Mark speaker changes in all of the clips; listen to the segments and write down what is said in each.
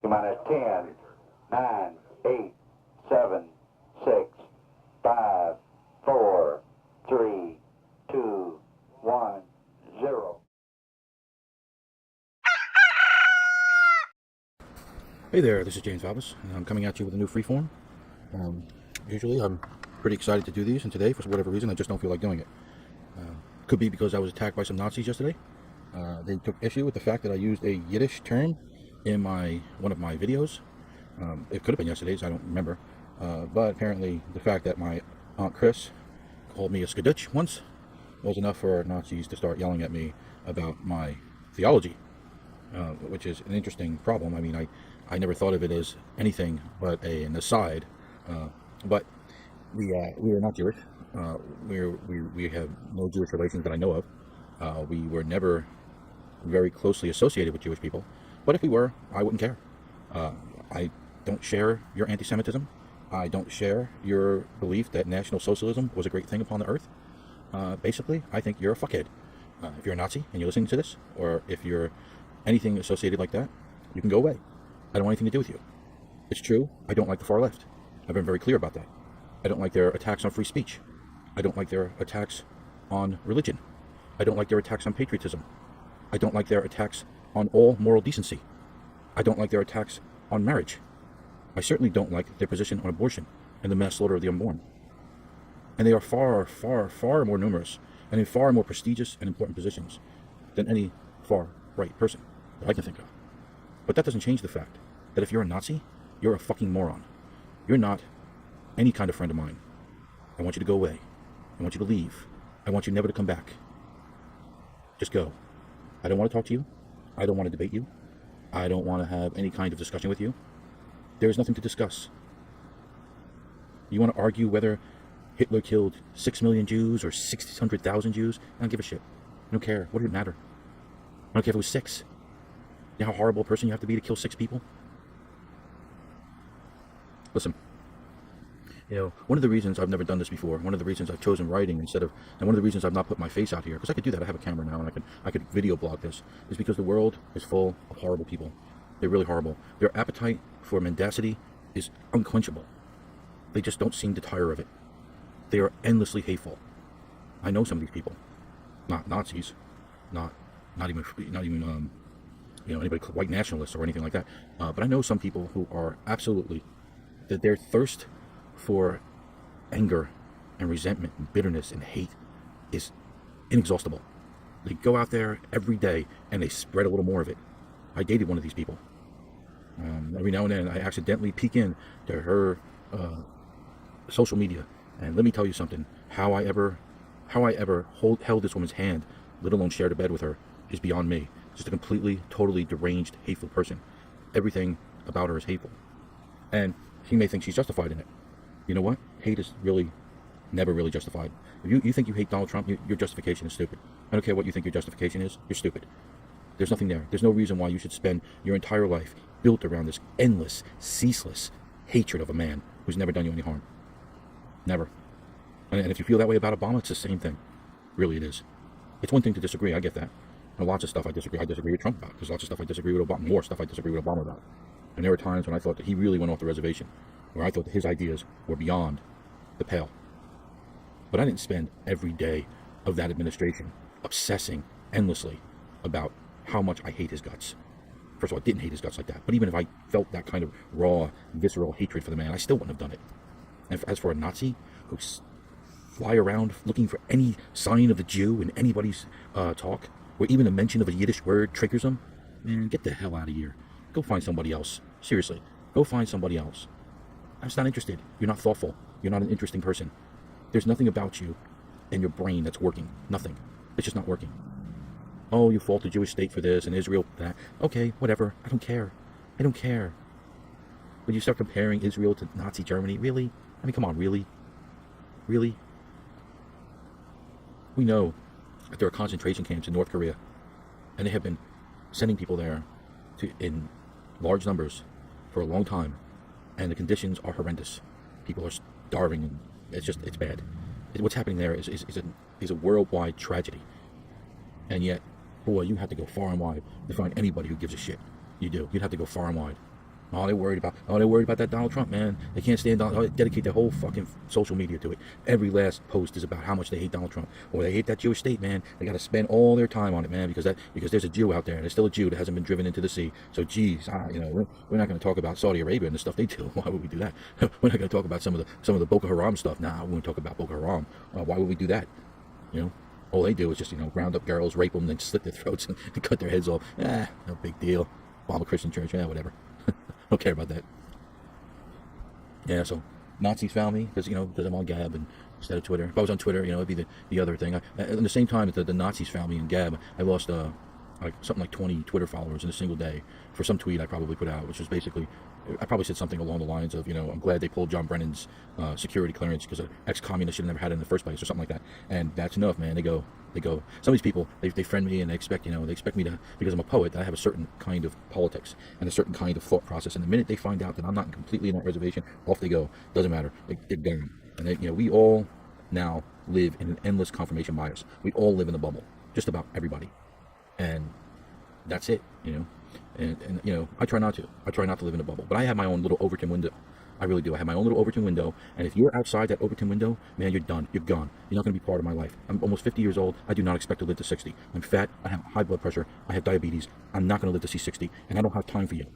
Speaker 1: Minus 10, 9, 8, 7, 6, 5, 4, 3, 2, 1, 0.
Speaker 2: Hey there, this is James Valvis, and I'm coming at you with a new Freeform. Usually I'm pretty excited to do these, and today, for whatever reason, I just don't feel like doing it. Could be because I was attacked by some Nazis yesterday. They took issue with the fact that I used a Yiddish term in one of my videos. It could have been yesterday's, I don't remember. But apparently the fact that my Aunt Chris called me a skadutch once was enough for Nazis to start yelling at me about my theology, which is an interesting problem. I mean, I never thought of it as anything but an aside, but we are not Jewish. We have no Jewish relations that I know of. We were never very closely associated with Jewish people, but if we were, I wouldn't care. I don't share your anti-Semitism. I don't share your belief that National Socialism was a great thing upon the earth. Basically, I think you're a fuckhead. If you're a Nazi and you're listening to this, or if you're anything associated like that, you can go away. I don't want anything to do with you. It's true, I don't like the far left. I've been very clear about that. I don't like their attacks on free speech. I don't like their attacks on religion. I don't like their attacks on patriotism. I don't like their attacks on all moral decency. I don't like their attacks on marriage. I certainly don't like their position on abortion and the mass slaughter of the unborn. And they are far, far, far more numerous and in far more prestigious and important positions than any far-right person that I can think of. But that doesn't change the fact that if you're a Nazi, you're a fucking moron. You're not any kind of friend of mine. I want you to go away. I want you to leave. I want you never to come back. Just go. I don't want to talk to you. I don't want to debate you. I don't want to have any kind of discussion with you. There is nothing to discuss. You want to argue whether Hitler killed 6 million Jews or 600,000 Jews? I don't give a shit. I don't care. What does it matter? I don't care if it was 6. You know how horrible a person you have to be to kill 6 people? Listen, one of the reasons I've never done this before, one of the reasons I've chosen writing and one of the reasons I've not put my face out here, because I could do that, I have a camera now and I could video blog this, is because the world is full of horrible people. They're really horrible. Their appetite for mendacity is unquenchable. They just don't seem to tire of it. They are endlessly hateful. I know some of these people, not Nazis, not even anybody white nationalists or anything like that. But I know some people who are absolutely, that their thirst for anger and resentment and bitterness and hate is inexhaustible. They go out there every day and they spread a little more of it. I dated one of these people. Every now and then I accidentally peek in to her social media, and let me tell you something. How I ever held this woman's hand, let alone shared a bed with her, is beyond me. Just a completely, totally deranged, hateful person. Everything about her is hateful. And she may think she's justified in it. You know what? Hate is really never really justified. If you think you hate Donald Trump, your justification is stupid. I don't care what you think your justification is, you're stupid. There's nothing there. There's no reason why you should spend your entire life built around this endless, ceaseless hatred of a man who's never done you any harm. Never. And if you feel that way about Obama, it's the same thing. Really, it is. It's one thing to disagree, I get that. And lots of stuff I disagree with Trump about. There's lots of stuff I disagree with Obama, more stuff I disagree with Obama about. And there were times when I thought that he really went off the reservation, where I thought that his ideas were beyond the pale. But I didn't spend every day of that administration obsessing endlessly about how much I hate his guts. First of all, I didn't hate his guts like that. But even if I felt that kind of raw, visceral hatred for the man, I still wouldn't have done it. And as for a Nazi who fly around looking for any sign of the Jew in anybody's talk, or even a mention of a Yiddish word triggers them, man, get the hell out of here. Go find somebody else. Seriously, go find somebody else. I'm just not interested. You're not thoughtful. You're not an interesting person. There's nothing about you and your brain that's working. Nothing. It's just not working. Oh, you fault the Jewish state for this and Israel for that. Okay, whatever. I don't care. I don't care. When you start comparing Israel to Nazi Germany, really? I mean, come on, really? Really? We know that there are concentration camps in North Korea, and they have been sending people there in large numbers for a long time, and the conditions are horrendous. People are starving, and it's bad. What's happening there is a worldwide tragedy. And yet, boy, you have to go far and wide to find anybody who gives a shit. You do. You'd have to go far and wide. They're worried about that Donald Trump, man. They can't stand Donald. Dedicate their whole fucking social media to it. Every last post is about how much they hate Donald Trump, or they hate that Jewish state, man. They got to spend all their time on it, man, because there's a Jew out there, and there's still a Jew that hasn't been driven into the sea. So, geez, we're not going to talk about Saudi Arabia and the stuff they do. Why would we do that? We're not going to talk about some of the Boko Haram stuff. Nah, we won't talk about Boko Haram. Why would we do that? All they do is just round up girls, rape them, then slit their throats and cut their heads off. No big deal. Bomb a Christian church, whatever. Don't care about that. Yeah, so Nazis found me because I'm on Gab and instead of Twitter. If I was on Twitter, it'd be the other thing. At the same time that the Nazis found me in Gab, I lost something like 20 Twitter followers in a single day for some tweet I probably put out, which was basically, I probably said something along the lines of, I'm glad they pulled John Brennan's security clearance because an ex-communist should have never had it in the first place, or something like that. And that's enough, man. They go. Some of these people, they friend me and they expect me to, because I'm a poet, that I have a certain kind of politics and a certain kind of thought process. And the minute they find out that I'm not completely in that reservation, off they go. Doesn't matter. They're gone. And we all now live in an endless confirmation bias. We all live in a bubble. Just about everybody. And that's it, And I try not to. I try not to live in a bubble. But I have my own little Overton window. I really do. I have my own little Overton window. And if you're outside that Overton window, man, you're done. You're gone. You're not going to be part of my life. I'm almost 50 years old. I do not expect to live to 60. I'm fat. I have high blood pressure. I have diabetes. I'm not going to live to see 60. And I don't have time for you.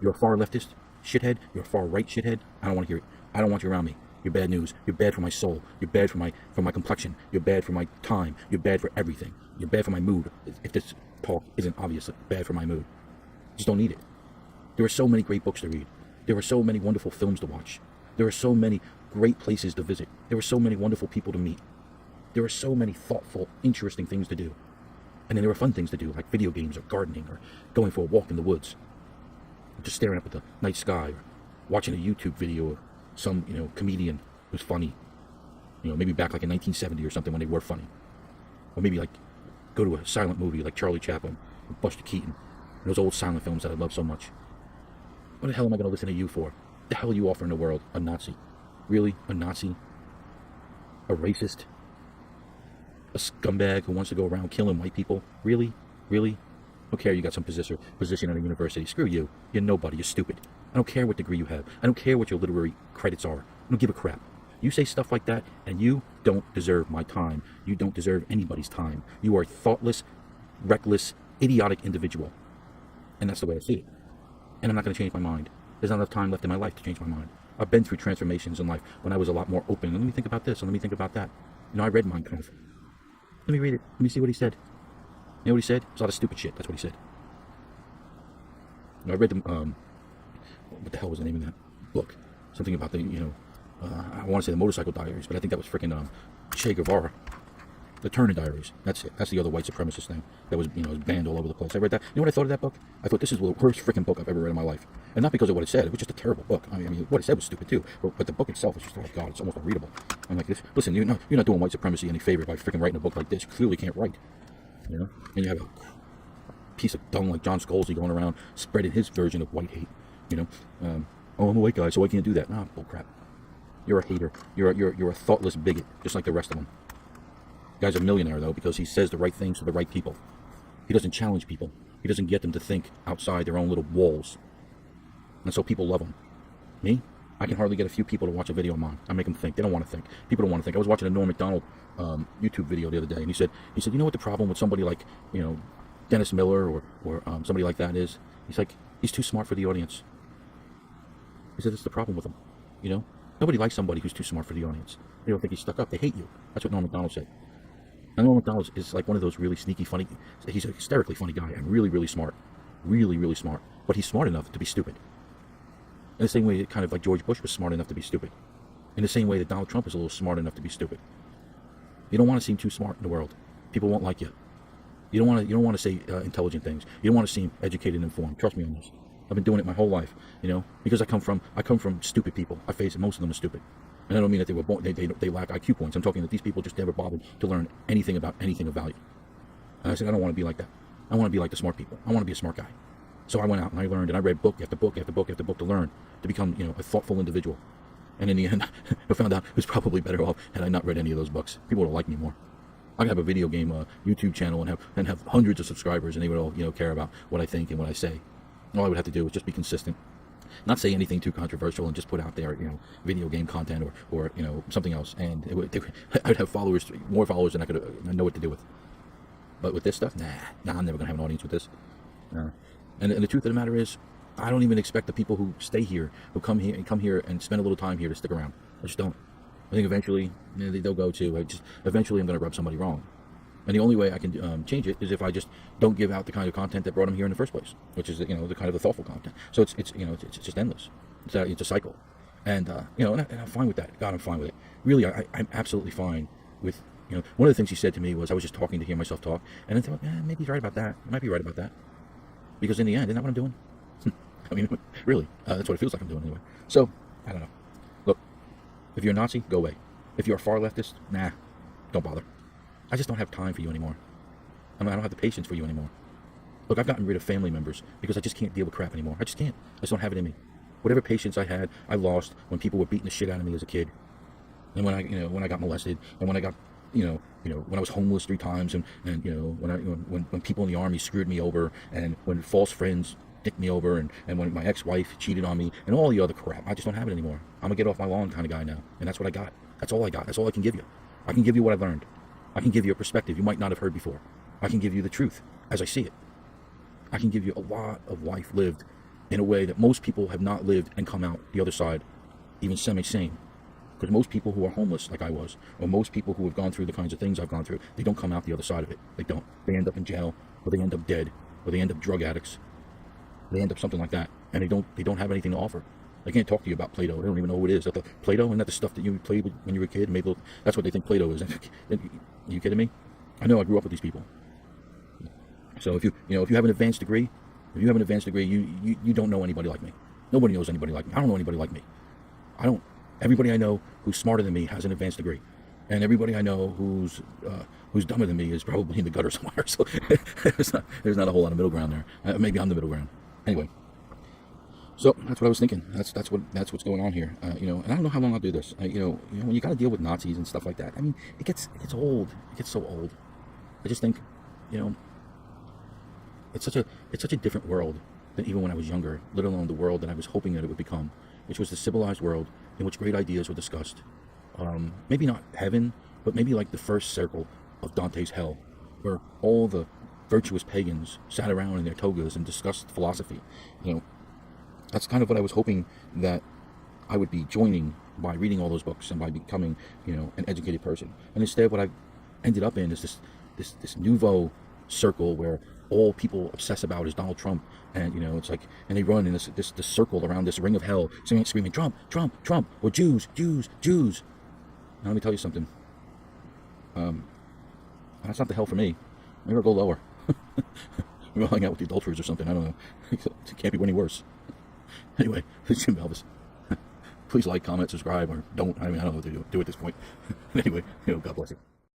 Speaker 2: You're a far leftist shithead. You're a far right shithead. I don't want to hear it. I don't want you around me. You're bad news. You're bad for my soul. You're bad for my complexion. You're bad for my time. You're bad for everything. You're bad for my mood. If this talk isn't obviously bad for my mood, just don't need it. There are so many great books to read. There are so many wonderful films to watch. There are so many great places to visit. There are so many wonderful people to meet. There are so many thoughtful, interesting things to do. And then there are fun things to do, like video games or gardening or going for a walk in the woods. Or just staring up at the night sky or watching a YouTube video of some, comedian who's funny. Maybe back like in 1970 or something when they were funny. Or maybe like go to a silent movie like Charlie Chaplin or Buster Keaton. Those old silent films that I love so much. What the hell am I going to listen to you for? The hell are you offering the world? A Nazi? Really? A Nazi? A racist? A scumbag who wants to go around killing white people? Really? Really? I don't care you got some position at a university. Screw you. You're nobody. You're stupid. I don't care what degree you have. I don't care what your literary credits are. I don't give a crap. You say stuff like that, and you don't deserve my time. You don't deserve anybody's time. You are a thoughtless, reckless, idiotic individual. And that's the way I see it. And I'm not going to change my mind. There's not enough time left in my life to change my mind. I've been through transformations in life when I was a lot more open. And let me think about this, and let me think about that. I read Mein Kampf. Let me read it. Let me see what he said. You know what he said? It's a lot of stupid shit. That's what he said. I read the, what the hell was the name of that book? Something about the, I want to say the Motorcycle Diaries, but I think that was freaking Che Guevara. The Turner Diaries. That's it. That's the other white supremacist thing that was, was banned all over the place. I read that. You know what I thought of that book? I thought this is the worst freaking book I've ever read in my life. And not because of what it said. It was just a terrible book. I mean, what it said was stupid too. But the book itself is just like, God, it's almost unreadable. I'm like, this. Listen, you're not doing white supremacy any favor by freaking writing a book like this. You clearly can't write. And you have a piece of dung like John Scalzi going around spreading his version of white hate. Oh, I'm a white guy, so I can't do that. Nah, bullcrap. You're a hater. You're a thoughtless bigot, just like the rest of them. The guy's a millionaire, though, because he says the right things to the right people. He doesn't challenge people. He doesn't get them to think outside their own little walls. And so people love him. Me? I can hardly get a few people to watch a video of mine. I make them think. They don't want to think. People don't want to think. I was watching a Norm Macdonald YouTube video the other day, and he said, you know what the problem with somebody like, Dennis Miller or somebody like that is? He's like, he's too smart for the audience. He said, that's the problem with him. Nobody likes somebody who's too smart for the audience. They don't think he's stuck up. They hate you. That's what Norm Macdonald said. And Norm Macdonald is like one of those really sneaky, funny, he's a hysterically funny guy and really, really smart. Really, really smart. But he's smart enough to be stupid. In the same way kind of like George Bush was smart enough to be stupid. In the same way that Donald Trump is a little smart enough to be stupid. You don't want to seem too smart in the world. People won't like you. You don't want to say intelligent things. You don't want to seem educated and informed. Trust me on this. I've been doing it my whole life, because I come from stupid people. I face most of them are stupid. And I don't mean that they were born, they lack IQ points. I'm talking that these people just never bothered to learn anything about anything of value. And I said, I don't want to be like that. I want to be like the smart people. I want to be a smart guy. So I went out and I learned, and I read book after book after book after book to learn, to become, a thoughtful individual. And in the end, I found out it was probably better off had I not read any of those books. People would have liked me more. I could have a video game YouTube channel and have hundreds of subscribers, and they would all, care about what I think and what I say. All I would have to do is just be consistent. not say anything too controversial and just put out there, video game content or something else, and I'd have followers, more followers than I could know what to do with. But with this stuff, nah, I'm never gonna have an audience with this. And the truth of the matter is, I don't even expect the people who stay here, who come here and spend a little time here, to stick around. I just don't. I think eventually they'll go to. Eventually I'm going to rub somebody wrong, and the only way I can change it is if I just don't give out the kind of content that brought them here in the first place, which is the kind of the thoughtful content. So it's just endless. It's a cycle, and and I'm fine with that. God, I'm fine with it. Really, I'm absolutely fine with. One of the things he said to me was, I was just talking to hear myself talk, and then thought, maybe he's right about that. I might be right about that, because in the end, isn't that what I'm doing? I mean, really, that's what it feels like I'm doing anyway. So I don't know. Look. If you're a Nazi, go away. If you're a far leftist, nah, don't bother. I just don't have time for you anymore. I don't have the patience for you anymore. Look, I've gotten rid of family members because I just can't deal with crap anymore. I just can't. I just don't have it in me. Whatever patience I had, I lost when people were beating the shit out of me as a kid, and when I got molested, and when I got, when I was homeless 3 times, and when people in the army screwed me over, and when false friends dicked me over, and when my ex-wife cheated on me, and all the other crap. I just don't have it anymore. I'm a get off my lawn kind of guy now, and that's what I got. That's all I got. That's all I can give you. I can give you what I've learned. I can give you a perspective you might not have heard before. I can give you the truth as I see it. I can give you a lot of life lived in a way that most people have not lived and come out the other side even semi-sane. Because most people who are homeless like I was, or most people who have gone through the kinds of things I've gone through, they don't come out the other side of it. They don't. They end up in jail, or they end up dead, or they end up drug addicts. They end up something like that, and they don't have anything to offer. They can't talk to you about Play-Doh. They don't even know who it is. That the Play-Doh, isn't that the stuff that you played with when you were a kid? That's what they think Play-Doh is. Are you kidding me? I know. I grew up with these people. So if you have an advanced degree, you don't know anybody like me. Nobody knows anybody like me. I don't know anybody like me. Everybody I know who's smarter than me has an advanced degree, and everybody I know who's dumber than me is probably in the gutter somewhere. So there's not a whole lot of middle ground there. Maybe I'm the middle ground. Anyway, so that's what I was thinking. That's what's going on here. And I don't know how long I'll do this. When you got to deal with Nazis and stuff like that, I mean, it gets old. It gets so old. I just think, it's such a different world than even when I was younger. Let alone the world that I was hoping that it would become, which was the civilized world in which great ideas were discussed. Maybe not heaven, but maybe like the first circle of Dante's hell, where all the virtuous pagans sat around in their togas and discussed philosophy. That's kind of what I was hoping that I would be joining by reading all those books and by becoming, an educated person. And instead, what I ended up in is this nouveau circle where all people obsess about is Donald Trump, and it's like, and they run in this circle around this ring of hell, screaming Trump, Trump, Trump, or Jews, Jews, Jews. Now let me tell you something. That's not the hell for me. Maybe I'll go lower. Maybe I'll hang out with the adulterers or something. I don't know. It can't be any worse. Anyway, this is Jim Valvis. Please like, comment, subscribe, or don't. I don't know what to do at this point. Anyway, God bless you.